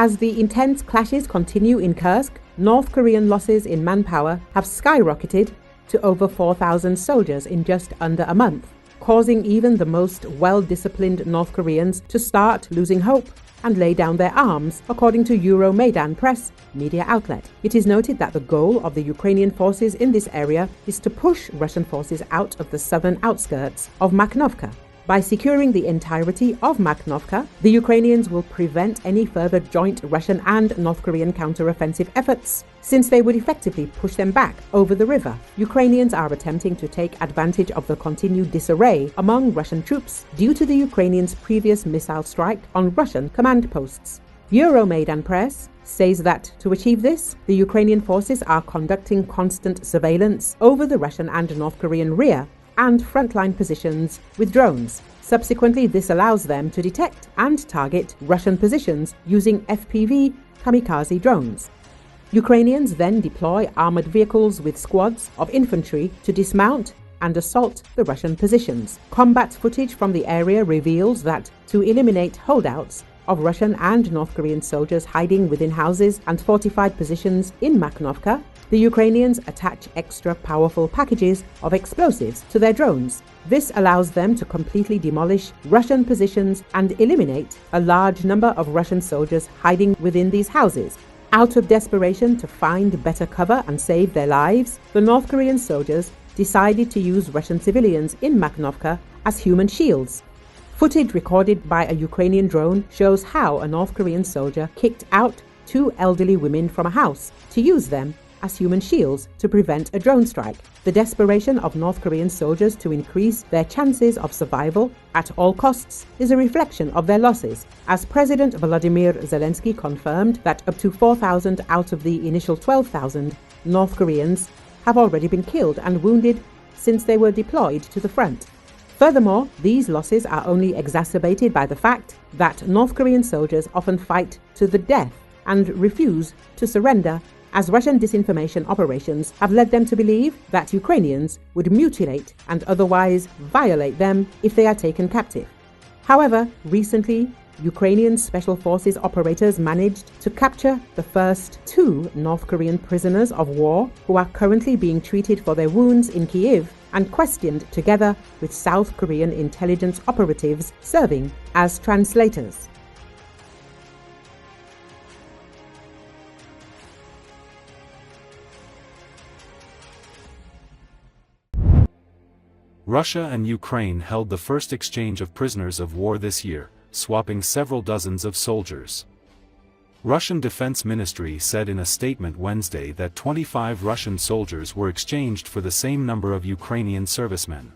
As the intense clashes continue in Kursk, North Korean losses in manpower have skyrocketed to over 4,000 soldiers in just under a month, causing even the most well-disciplined North Koreans to start losing hope and lay down their arms, according to Euromaidan Press media outlet. It is noted that the goal of the Ukrainian forces in this area is to push Russian forces out of the southern outskirts of Maknovka. By securing the entirety of Maknovka, the Ukrainians will prevent any further joint Russian and North Korean counteroffensive efforts, since they would effectively push them back over the river. Ukrainians are attempting to take advantage of the continued disarray among Russian troops due to the Ukrainians' previous missile strike on Russian command posts. Euromaidan Press says that to achieve this, the Ukrainian forces are conducting constant surveillance over the Russian and North Korean rear and frontline positions with drones. Subsequently, this allows them to detect and target Russian positions using FPV kamikaze drones. Ukrainians then deploy armored vehicles with squads of infantry to dismount and assault the Russian positions. Combat footage from the area reveals that to eliminate holdouts of Russian and North Korean soldiers hiding within houses and fortified positions in Maknovka, the Ukrainians attach extra powerful packages of explosives to their drones. This allows them to completely demolish Russian positions and eliminate a large number of Russian soldiers hiding within these houses. Out of desperation to find better cover and save their lives, the North Korean soldiers decided to use Russian civilians in Maknovka as human shields. Footage recorded by a Ukrainian drone shows how a North Korean soldier kicked out two elderly women from a house to use them as human shields to prevent a drone strike. The desperation of North Korean soldiers to increase their chances of survival at all costs is a reflection of their losses, as President Volodymyr Zelenski confirmed that up to 4,000 out of the initial 12,000 North Koreans have already been killed and wounded since they were deployed to the front. Furthermore, these losses are only exacerbated by the fact that North Korean soldiers often fight to the death and refuse to surrender, as Russian disinformation operations have led them to believe that Ukrainians would mutilate and otherwise violate them if they are taken captive. However, recently, Ukrainian Special Forces operators managed to capture the first two North Korean prisoners of war who are currently being treated for their wounds in Kyiv and questioned together with South Korean intelligence operatives serving as translators. Russia and Ukraine held the first exchange of prisoners of war this year, swapping several dozens of soldiers. Russian Defense Ministry said in a statement Wednesday that 25 Russian soldiers were exchanged for the same number of Ukrainian servicemen.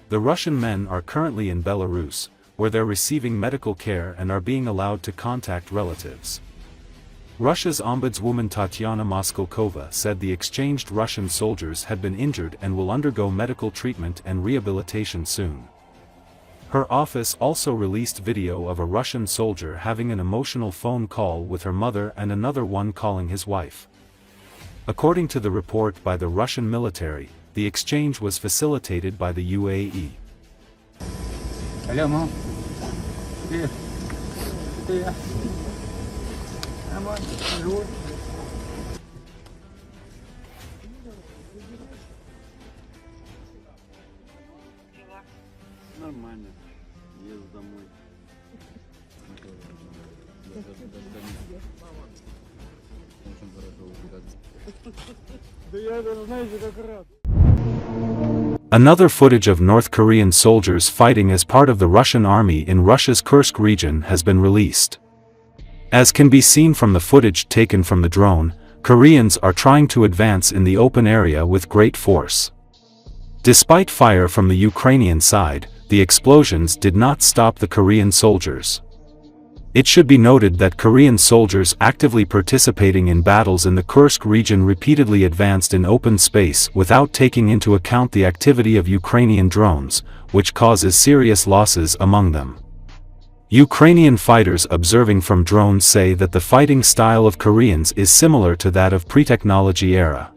The Russian men are currently in Belarus, where they're receiving medical care and are being allowed to contact relatives. Russia's ombudswoman Tatyana Moskalkova said the exchanged Russian soldiers had been injured and will undergo medical treatment and rehabilitation soon. Her office also released video of a Russian soldier having an emotional phone call with her mother and another one calling his wife. According to the report by the Russian military, the exchange was facilitated by the UAE. Hello, Mom. Here. Here. Нормально. Еду домой. Очень хорошо убегаться. Да я даже, знаете, как рад. Another footage of North Korean soldiers fighting as part of the Russian army in Russia's Kursk region has been released. As can be seen from the footage taken from the drone, Koreans are trying to advance in the open area with great force. Despite fire from the Ukrainian side, the explosions did not stop the Korean soldiers. It should be noted that Korean soldiers actively participating in battles in the Kursk region repeatedly advanced in open space without taking into account the activity of Ukrainian drones, which causes serious losses among them. Ukrainian fighters observing from drones say that the fighting style of Koreans is similar to that of pre-technology era.